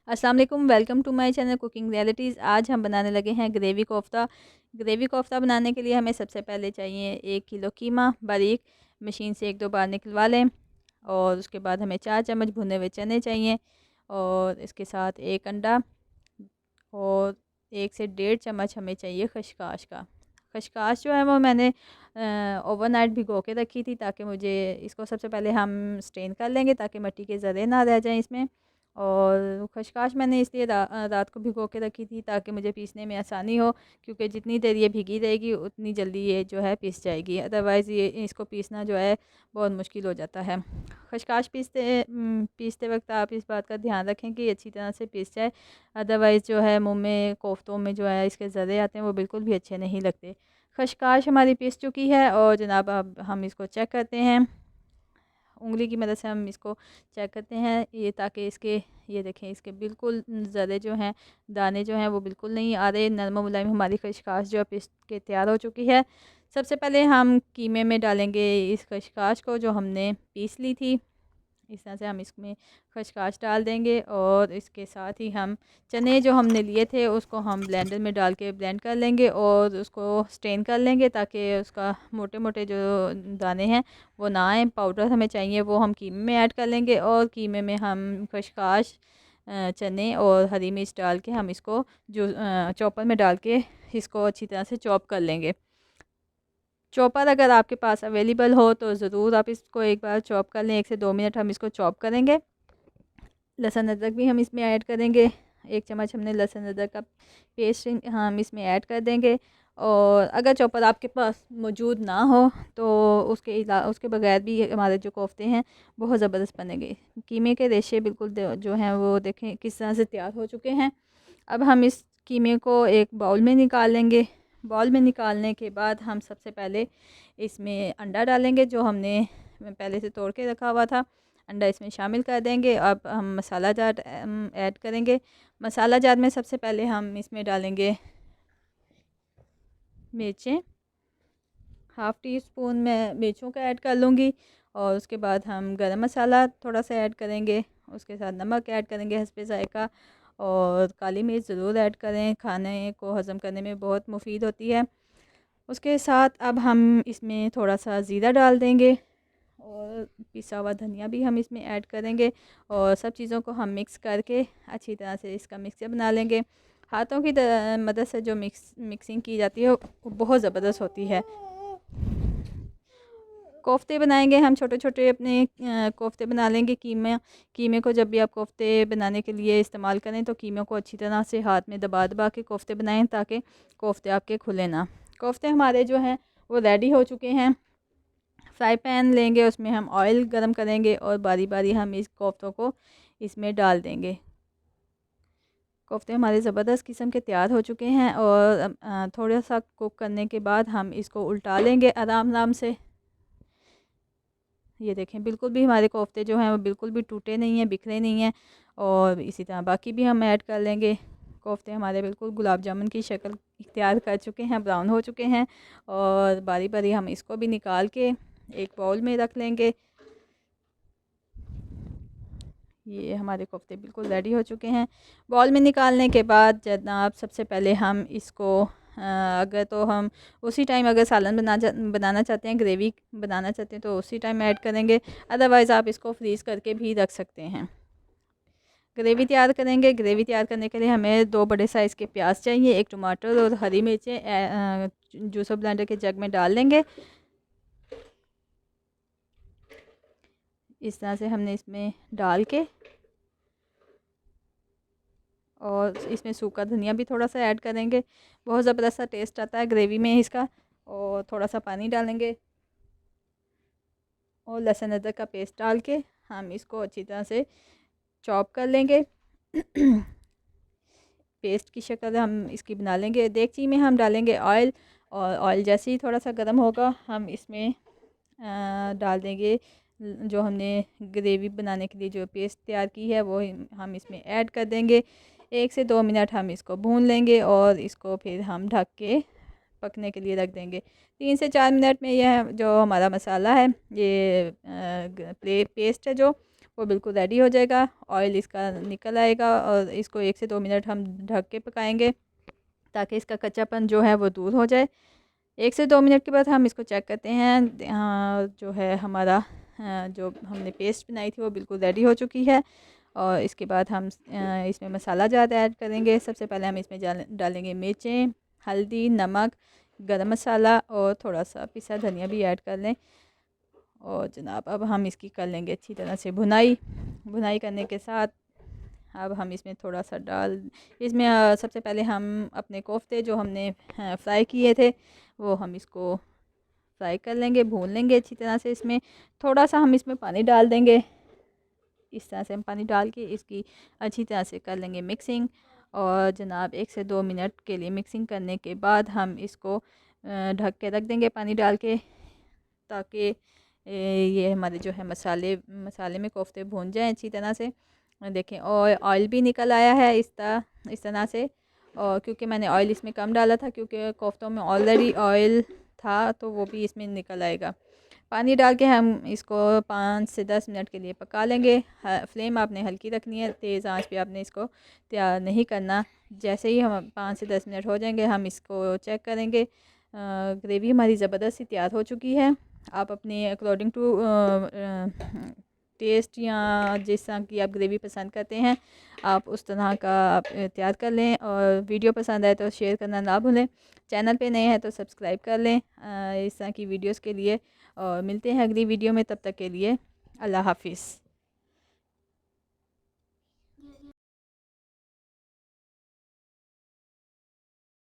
अस्सलाम वालेकुम, welcome to my channel cooking realities. आज हम बनाने लगे हैं ग्रेवी कोफ्ता। ग्रेवी कोफ्ता बनाने के लिए हमें सबसे पहले चाहिए 1 किलो कीमा बारीक मशीन से 1-2 बार निकलवा लें। और उसके बाद हमें 4 चम्मच भुने हुए चने चाहिए और इसके साथ 1 अंडा और 1 से डेढ़ चम्मच हमें चाहिए खशकाश का। खशकाश जो है वो मैंने ओवरनाइट भिगो के रखी थी, ताकि मुझे इसको सबसे पहले हम स्ट्रेन कर लेंगे ताकि मिट्टी के ज़र्रे ना रह जाएं इसमें। और खशकाश मैंने इसलिए रात को भिगो के रखी थी ताकि मुझे पीसने में आसानी हो, क्योंकि जितनी देर ये भीगी रहेगी उतनी जल्दी ये जो है पीस जाएगी। अदरवाइज़ ये इसको पीसना जो है बहुत मुश्किल हो जाता है। खशकाश पीसते वक्त आप इस बात का ध्यान रखें कि अच्छी तरह से पीस जाए, अदरवाइज़ जो है मुँह में कोफ्तों में जो है इसके ज़र्रे आते हैं वो बिल्कुल भी अच्छे नहीं लगते। खशकाश हमारी पीस चुकी है और जनाब अब हम इसको चेक करते हैं। उँगली की मदद से हम इसको चेक करते हैं, ये ताकि इसके ये देखें इसके बिल्कुल ज़रे जो हैं दाने जो हैं वो बिल्कुल नहीं आ रहे। नरम मुलायम हमारी खशकाश जो है पीस के तैयार हो चुकी है। सबसे पहले हम कीमे में डालेंगे इस खशकाश को जो हमने पीस ली थी। इस तरह से हम इसमें खशकाश डाल देंगे और इसके साथ ही हम चने जो हमने लिए थे उसको हम ब्लेंडर में डाल के ब्लेंड कर लेंगे और उसको स्ट्रेन कर लेंगे ताकि उसका मोटे मोटे जो दाने हैं वो ना आए। पाउडर हमें चाहिए वो हम कीमे में ऐड कर लेंगे और कीमे में हम खशकाश चने और हरी मिर्च डाल के हम इसको जो चॉपर में डाल के इसको अच्छी तरह से चॉप कर लेंगे। चॉपर अगर आपके पास अवेलेबल हो तो ज़रूर आप इसको एक बार चॉप कर लें। 1 से 2 मिनट हम इसको चॉप करेंगे। लहसुन अदरक भी हम इसमें ऐड करेंगे। 1 चम्मच हमने लहसुन अदरक का पेस्ट हम इसमें ऐड कर देंगे। और अगर चॉपर आपके पास मौजूद ना हो तो उसके बगैर भी हमारे जो कोफ्ते हैं बहुत ज़बरदस्त बनेंगे। कीमे के रेशे बिल्कुल जो हैं वो देखें किस तरह से तैयार हो चुके हैं। अब हम इस कीमे को एक बाउल में निकाल लेंगे। बाउल में निकालने के बाद हम सबसे पहले इसमें अंडा डालेंगे जो हमने पहले से तोड़ के रखा हुआ था। अंडा इसमें शामिल कर देंगे। अब हम मसाला जार ऐड करेंगे। मसाला जार में सबसे पहले हम इसमें डालेंगे मिर्चें। हाफ़ टी स्पून मैं मिर्चों का ऐड कर लूँगी और उसके बाद हम गरम मसाला थोड़ा सा ऐड करेंगे। उसके साथ नमक ऐड करेंगे हस्बे ज़ायक़ा और काली मिर्च ज़रूर ऐड करें, खाने को हज़म करने में बहुत मुफ़ीद होती है। उसके साथ अब हम इसमें थोड़ा सा ज़ीरा डाल देंगे और पिसा हुआ धनिया भी हम इसमें ऐड करेंगे और सब चीज़ों को हम मिक्स करके अच्छी तरह से इसका मिक्सचर बना लेंगे। हाथों की मदद से जो मिक्सिंग की जाती है वो बहुत ज़बरदस्त होती है। कोफ्ते बनाएंगे हम छोटे-छोटे अपने कोफ्ते बना लेंगे। कीमे को जब भी आप कोफ्ते बनाने के लिए इस्तेमाल करें तो कीमे को अच्छी तरह से हाथ में दबा-दबा के कोफ्ते बनाएं ताकि कोफ्ते आपके खुले ना। कोफ्ते हमारे जो हैं वो रेडी हो चुके हैं। फ्राई पैन लेंगे, उसमें हम ऑयल गरम करेंगे और बारी-बारी हम इस कोफ्तों को इसमें डाल देंगे। कोफ्ते हमारे ज़बरदस्त किस्म के तैयार हो चुके हैं और थोड़ा सा कुक करने के बाद हम इसको उल्टा लेंगे आराम-आराम से। ये देखें बिल्कुल भी हमारे कोफ्ते जो हैं वो बिल्कुल भी टूटे नहीं हैं, बिखरे नहीं हैं। और इसी तरह बाकी भी हम ऐड कर लेंगे। कोफ्ते हमारे बिल्कुल गुलाब जामुन की शक्ल इख्तियार कर चुके हैं, ब्राउन हो चुके हैं और बारी-बारी हम इसको भी निकाल के एक बाउल में रख लेंगे। ये हमारे कोफ्ते बिल्कुल रेडी हो चुके हैं। बाउल में निकालने के बाद जनाब सबसे पहले हम इसको अगर तो हम उसी टाइम अगर सालन बनाना चाहते हैं, ग्रेवी बनाना चाहते हैं तो उसी टाइम ऐड करेंगे। अदरवाइज़ आप इसको फ्रीज़ करके भी रख सकते हैं। ग्रेवी तैयार करेंगे। ग्रेवी तैयार करने के लिए हमें 2 बड़े साइज़ के प्याज चाहिए, 1 टमाटर और हरी मिर्चें जूसर ब्लेंडर के जग में डाल देंगे। इस तरह से हमने इसमें डाल के और इसमें सूखा धनिया भी थोड़ा सा ऐड करेंगे। बहुत ज़बरदस्त सा टेस्ट आता है ग्रेवी में इसका। और थोड़ा सा पानी डालेंगे और लहसुन अदरक का पेस्ट डाल के हम इसको अच्छी तरह से चॉप कर लेंगे। पेस्ट की शक्ल हम इसकी बना लेंगे। देगची में हम डालेंगे ऑयल और ऑयल जैसे ही थोड़ा सा गर्म होगा हम इसमें डाल देंगे जो हमने ग्रेवी बनाने के लिए जो पेस्ट तैयार की है वो हम इसमें ऐड कर देंगे। 1 से 2 मिनट हम इसको भून लेंगे और इसको फिर हम ढक के पकने के लिए रख देंगे। 3 से 4 मिनट में यह जो हमारा मसाला है ये पेस्ट है जो वो बिल्कुल रेडी हो जाएगा। ऑयल इसका निकल आएगा और इसको 1 से 2 मिनट हम ढक के पकाएंगे ताकि इसका कच्चापन जो है वो दूर हो जाए। 1 से 2 मिनट के बाद हम इसको चेक करते हैं। जो है हमारा जो हमने पेस्ट बनाई थी वो बिल्कुल रेडी हो चुकी है। और इसके बाद हम इसमें मसाला ज़्यादा ऐड करेंगे। सबसे पहले हम इसमें डालेंगे मिर्चें, हल्दी, नमक, गरम मसाला और थोड़ा सा पिसा धनिया भी ऐड कर लें। और जनाब अब हम इसकी कर लेंगे अच्छी तरह से भुनाई करने के साथ अब हम इसमें थोड़ा सा इसमें सबसे पहले हम अपने कोफ्ते जो हमने फ्राई किए थे वो हम इसको फ्राई कर लेंगे, भून लेंगे अच्छी तरह से। इसमें थोड़ा सा हम इसमें पानी डाल देंगे। इस तरह से हम पानी डाल के इसकी अच्छी तरह से कर लेंगे मिक्सिंग। और जनाब 1 से 2 मिनट के लिए मिक्सिंग करने के बाद हम इसको ढक के रख देंगे पानी डाल के, ताकि ये हमारे जो है मसाले में कोफ्ते भून जाएं अच्छी तरह से। देखें और ऑयल भी निकल आया है इस तरह से। और क्योंकि मैंने ऑयल इसमें कम डाला था क्योंकि कोफ्तों में ऑलरेडी ऑयल था तो वो भी इसमें निकल आएगा। पानी डाल के हम इसको 5 से 10 मिनट के लिए पका लेंगे। फ्लेम आपने हल्की रखनी है, तेज़ आंच पे आपने इसको तैयार नहीं करना। जैसे ही हम 5 से 10 मिनट हो जाएंगे हम इसको चेक करेंगे। ग्रेवी हमारी ज़बरदस्त सी तैयार हो चुकी है। आप अपने अकॉर्डिंग टू टेस्ट या जिस तरह की आप ग्रेवी पसंद करते हैं आप उस तरह का आप तैयार कर लें। और वीडियो पसंद आए तो शेयर करना ना भूलें। चैनल पे नए हैं तो सब्सक्राइब कर लें इस तरह की वीडियोस के लिए। और मिलते हैं अगली वीडियो में, तब तक के लिए अल्लाह हाफिज़।